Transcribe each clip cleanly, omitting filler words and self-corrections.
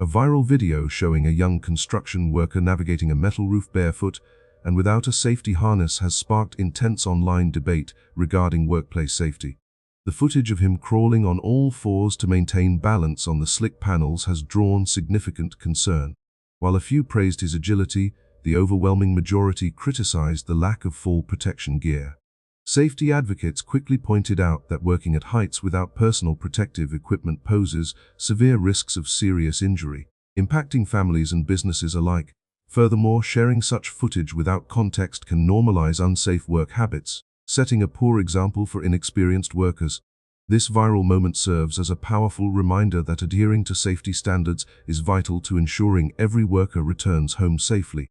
A viral video showing a young construction worker navigating a metal roof barefoot and without a safety harness has sparked intense online debate regarding workplace safety. The footage of him crawling on all fours to maintain balance on the slick panels has drawn significant concern. While a few praised his agility, the overwhelming majority criticized the lack of full protection gear. Safety advocates quickly pointed out that working at heights without personal protective equipment poses severe risks of serious injury, impacting families and businesses alike. Furthermore, sharing such footage without context can normalize unsafe work habits, setting a poor example for inexperienced workers. This viral moment serves as a powerful reminder that adhering to safety standards is vital to ensuring every worker returns home safely.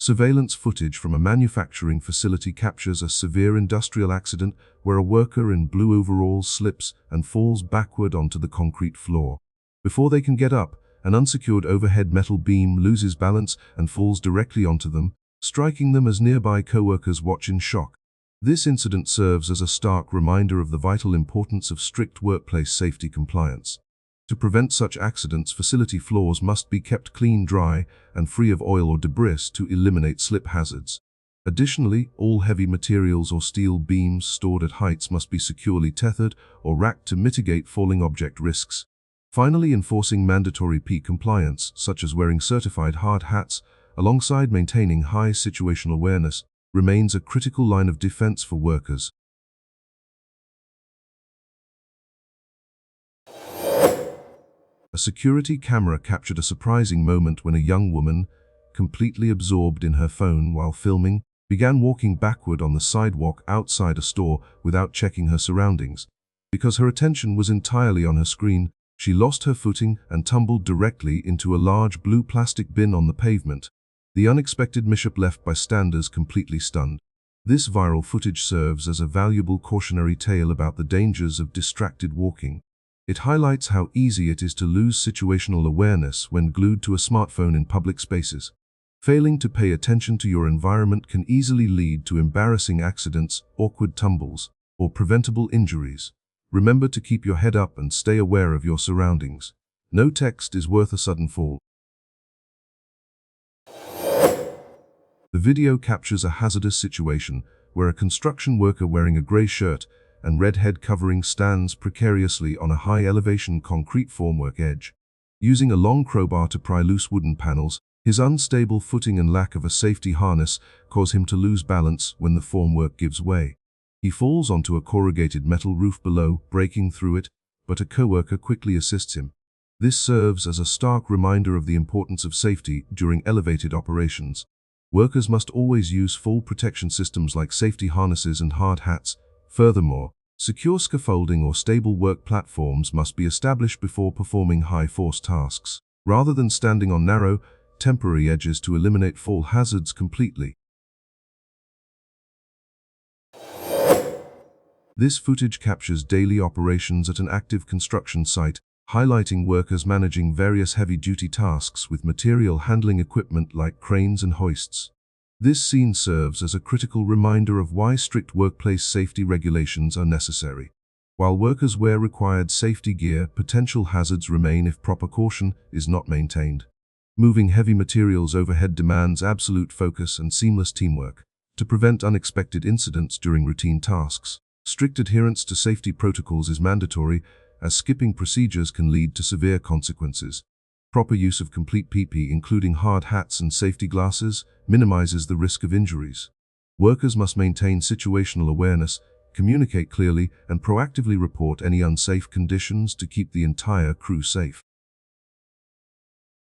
Surveillance footage from a manufacturing facility captures a severe industrial accident where a worker in blue overalls slips and falls backward onto the concrete floor. Before they can get up, an unsecured overhead metal beam loses balance and falls directly onto them, striking them as nearby co-workers watch in shock. This incident serves as a stark reminder of the vital importance of strict workplace safety compliance. To prevent such accidents, facility floors must be kept clean, dry, and free of oil or debris to eliminate slip hazards. Additionally, all heavy materials or steel beams stored at heights must be securely tethered or racked to mitigate falling object risks. Finally, enforcing mandatory P compliance, such as wearing certified hard hats, alongside maintaining high situational awareness, remains a critical line of defense for workers. A security camera captured a surprising moment when a young woman, completely absorbed in her phone while filming, began walking backward on the sidewalk outside a store without checking her surroundings. Because her attention was entirely on her screen, she lost her footing and tumbled directly into a large blue plastic bin on the pavement. The unexpected mishap left bystanders completely stunned. This viral footage serves as a valuable cautionary tale about the dangers of distracted walking. It highlights how easy it is to lose situational awareness when glued to a smartphone in public spaces. Failing to pay attention to your environment can easily lead to embarrassing accidents, awkward tumbles, or preventable injuries. Remember to keep your head up and stay aware of your surroundings. No text is worth a sudden fall. The video captures a hazardous situation where a construction worker wearing a gray shirt and red head covering stands precariously on a high-elevation concrete formwork edge. Using a long crowbar to pry loose wooden panels, his unstable footing and lack of a safety harness cause him to lose balance when the formwork gives way. He falls onto a corrugated metal roof below, breaking through it, but a coworker quickly assists him. This serves as a stark reminder of the importance of safety during elevated operations. Workers must always use full protection systems like safety harnesses and hard hats. Furthermore, secure scaffolding or stable work platforms must be established before performing high-force tasks, rather than standing on narrow, temporary edges to eliminate fall hazards completely. This footage captures daily operations at an active construction site, highlighting workers managing various heavy-duty tasks with material handling equipment like cranes and hoists. This scene serves as a critical reminder of why strict workplace safety regulations are necessary. While workers wear required safety gear, potential hazards remain if proper caution is not maintained. Moving heavy materials overhead demands absolute focus and seamless teamwork. To prevent unexpected incidents during routine tasks, strict adherence to safety protocols is mandatory, as skipping procedures can lead to severe consequences. Proper use of complete PPE, including hard hats and safety glasses, minimizes the risk of injuries. Workers must maintain situational awareness, communicate clearly, and proactively report any unsafe conditions to keep the entire crew safe.